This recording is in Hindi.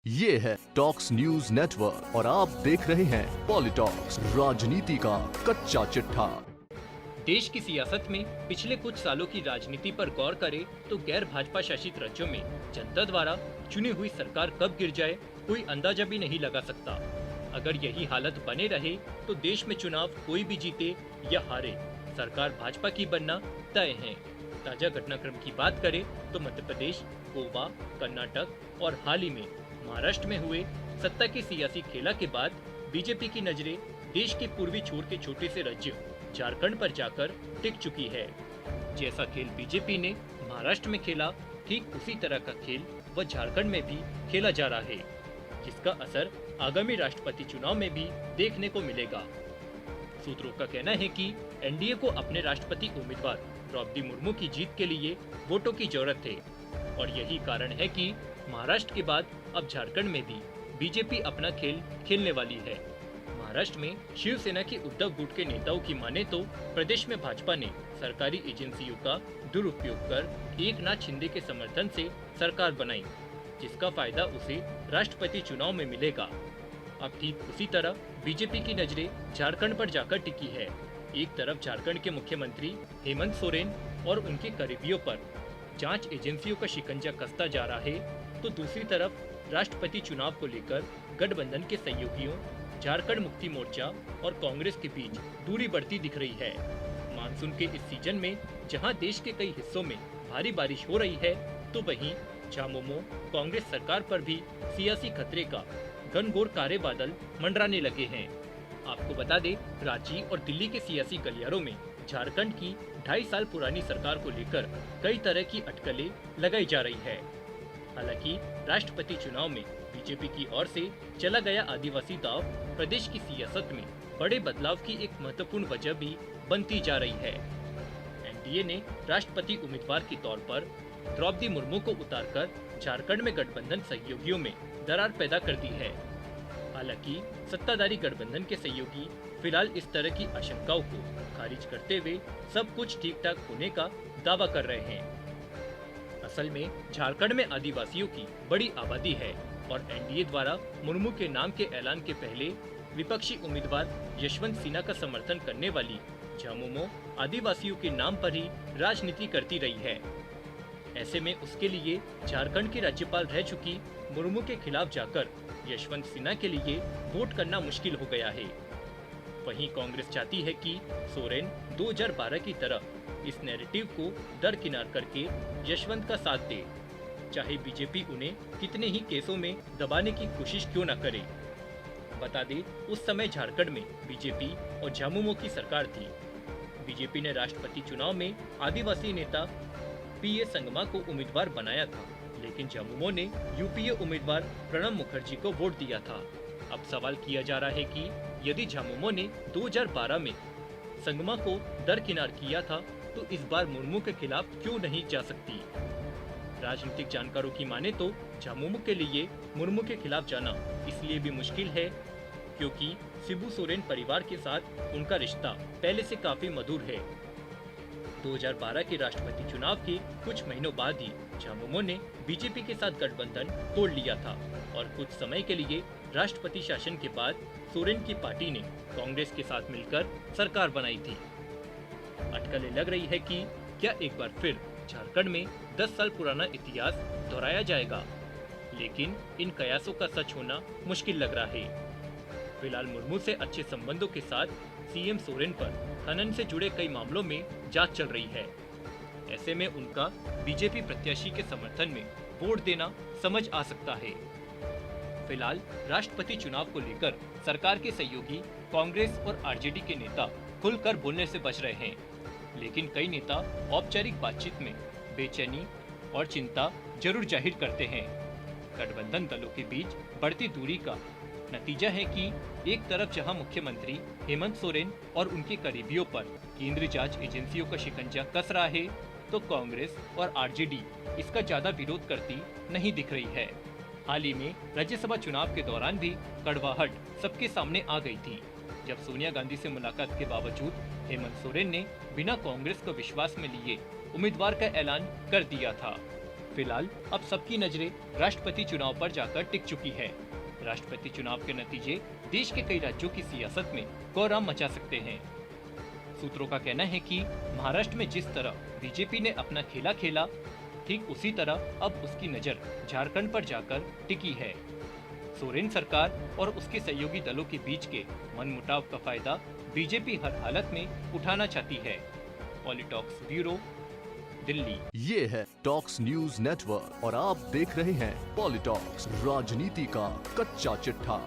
ये है टॉक्स न्यूज नेटवर्क और आप देख रहे हैं पॉलिटॉक्स, राजनीति का कच्चा चिट्ठा। देश की सियासत में पिछले कुछ सालों की राजनीति पर गौर करें तो गैर भाजपा शासित राज्यों में जनता द्वारा चुनी हुई सरकार कब गिर जाए कोई अंदाजा भी नहीं लगा सकता। अगर यही हालत बने रहे तो देश में चुनाव कोई भी जीते या हारे, सरकार भाजपा की बनना तय है। ताजा घटनाक्रम की बात करें तो मध्य प्रदेश, गोवा, कर्नाटक और हाल ही में महाराष्ट्र में हुए सत्ता की सियासी खेला के बाद बीजेपी की नजरें देश के पूर्वी छोर के छोटे से राज्य झारखंड पर जाकर टिक चुकी है। जैसा खेल बीजेपी ने महाराष्ट्र में खेला, ठीक उसी तरह का खेल वह झारखंड में भी खेला जा रहा है, जिसका असर आगामी राष्ट्रपति चुनाव में भी देखने को मिलेगा। सूत्रों का कहना है कि एनडीए को अपने राष्ट्रपति उम्मीदवार द्रौपदी मुर्मू की जीत के लिए वोटों की जरूरत है और यही कारण है कि महाराष्ट्र के बाद अब झारखंड में भी बीजेपी अपना खेल खेलने वाली है। महाराष्ट्र में शिवसेना के उद्धव गुट के नेताओं की माने तो प्रदेश में भाजपा ने सरकारी एजेंसियों का दुरुपयोग कर एकनाथ शिंदे के समर्थन से सरकार बनाई, जिसका फायदा उसे राष्ट्रपति चुनाव में मिलेगा। अब ठीक उसी तरह बीजेपी की नजरें झारखंड पर जाकर टिकी है। एक तरफ झारखंड के मुख्यमंत्री हेमंत सोरेन और उनके करीबियों पर जांच एजेंसियों का शिकंजा कसता जा रहा है, तो दूसरी तरफ राष्ट्रपति चुनाव को लेकर गठबंधन के सहयोगियों झारखंड मुक्ति मोर्चा और कांग्रेस के बीच दूरी बढ़ती दिख रही है। मानसून के इस सीजन में जहां देश के कई हिस्सों में भारी बारिश हो रही है, तो वहीं झामुमो कांग्रेस सरकार पर भी सियासी खतरे का घनघोर काले बादल मंडराने लगे हैं। आपको बता दें, रांची और दिल्ली के सियासी गलियारों में झारखंड की 2.5 साल पुरानी सरकार को लेकर कई तरह की अटकलें लगाई जा रही है। हालांकि राष्ट्रपति चुनाव में बीजेपी की ओर से चला गया आदिवासी दांव प्रदेश की सियासत में बड़े बदलाव की एक महत्वपूर्ण वजह भी बनती जा रही है। एनडीए ने राष्ट्रपति उम्मीदवार के तौर पर द्रौपदी मुर्मू को उतारकर झारखंड में गठबंधन सहयोगियों में दरार पैदा कर दी है। हालांकि सत्ताधारी गठबंधन के सहयोगी फिलहाल इस तरह की आशंकाओं को खारिज करते हुए सब कुछ ठीक ठाक होने का दावा कर रहे हैं। असल में झारखंड में आदिवासियों की बड़ी आबादी है और एनडीए द्वारा मुर्मू के नाम के ऐलान के पहले विपक्षी उम्मीदवार यशवंत सिन्हा का समर्थन करने वाली झामुमो आदिवासियों के नाम पर ही राजनीति करती रही है। ऐसे में उसके लिए झारखंड की राज्यपाल रह चुकी मुर्मू के खिलाफ जाकर यशवंत सिन्हा के लिए वोट करना मुश्किल हो गया है। वहीं कांग्रेस चाहती है कि सोरेन 2012 की तरह इस नैरेटिव को दरकिनार करके यशवंत का साथ दे, चाहे बीजेपी उन्हें कितने ही केसों में दबाने की कोशिश क्यों न करे। बता दें, उस समय झारखंड में बीजेपी और झामुमो की सरकार थी। बीजेपी ने राष्ट्रपति चुनाव में आदिवासी नेता पीए संगमा को उम्मीदवार बनाया था, लेकिन झामुमो ने यूपीए उम्मीदवार प्रणब मुखर्जी को वोट दिया था। अब सवाल किया जा रहा है कि यदि झामुमो ने 2012 में संगमा को दरकिनार किया था, तो इस बार मुर्मू के खिलाफ क्यों नहीं जा सकती। राजनीतिक जानकारों की माने तो झामुमो के लिए मुर्मू के खिलाफ जाना इसलिए भी मुश्किल है क्योंकि शिबू सोरेन परिवार के साथ उनका रिश्ता पहले से काफी मधुर है। 2012 के राष्ट्रपति चुनाव के कुछ महीनों बाद ही झामुमो ने बीजेपी के साथ गठबंधन तोड़ लिया था और कुछ समय के लिए राष्ट्रपति शासन के बाद सोरेन की पार्टी ने कांग्रेस के साथ मिलकर सरकार बनाई थी। अटकलें लग रही है कि क्या एक बार फिर झारखंड में 10 साल पुराना इतिहास दोहराया जाएगा, लेकिन इन कयासों का सच होना मुश्किल लग रहा है। फिलहाल मुर्मू से अच्छे संबंधों के साथ सीएम सोरेन पर खनन से जुड़े कई मामलों में जांच चल रही है। ऐसे में उनका बीजेपी प्रत्याशी के समर्थन में वोट देना समझ आ सकता है। फिलहाल राष्ट्रपति चुनाव को लेकर सरकार के सहयोगी कांग्रेस और आरजेडी के नेता खुलकर बोलने से बच रहे हैं, लेकिन कई नेता औपचारिक बातचीत में बेचैनी और चिंता जरूर जाहिर करते हैं। गठबंधन दलों के बीच बढ़ती दूरी का नतीजा है कि एक तरफ जहां मुख्यमंत्री हेमंत सोरेन और उनके करीबियों पर केंद्रीय जांच एजेंसियों का शिकंजा कस रहा है, तो कांग्रेस और आरजेडी इसका ज्यादा विरोध करती नहीं दिख रही है। हाल ही में राज्यसभा चुनाव के दौरान भी कड़वाहट सबके सामने आ गई थी, जब सोनिया गांधी से मुलाकात के बावजूद हेमंत सोरेन ने बिना कांग्रेस को विश्वास में लिए उम्मीदवार का ऐलान कर दिया था। फिलहाल अब सबकी नजरें राष्ट्रपति चुनाव पर जाकर टिक चुकी है। राष्ट्रपति चुनाव के नतीजे देश के कई राज्यों की सियासत में कोहराम मचा सकते हैं। सूत्रों का कहना है कि महाराष्ट्र में जिस तरह बीजेपी ने अपना खेला खेला, ठीक उसी तरह अब उसकी नजर झारखंड पर जाकर टिकी है। सोरेन सरकार और उसके सहयोगी दलों के बीच के मनमुटाव का फायदा बीजेपी हर हालत में उठाना चाहती है। पॉलिटॉक्स ब्यूरो, दिल्ली। ये है टॉक्स न्यूज नेटवर्क और आप देख रहे हैं पॉलिटॉक्स, राजनीति का कच्चा चिट्ठा।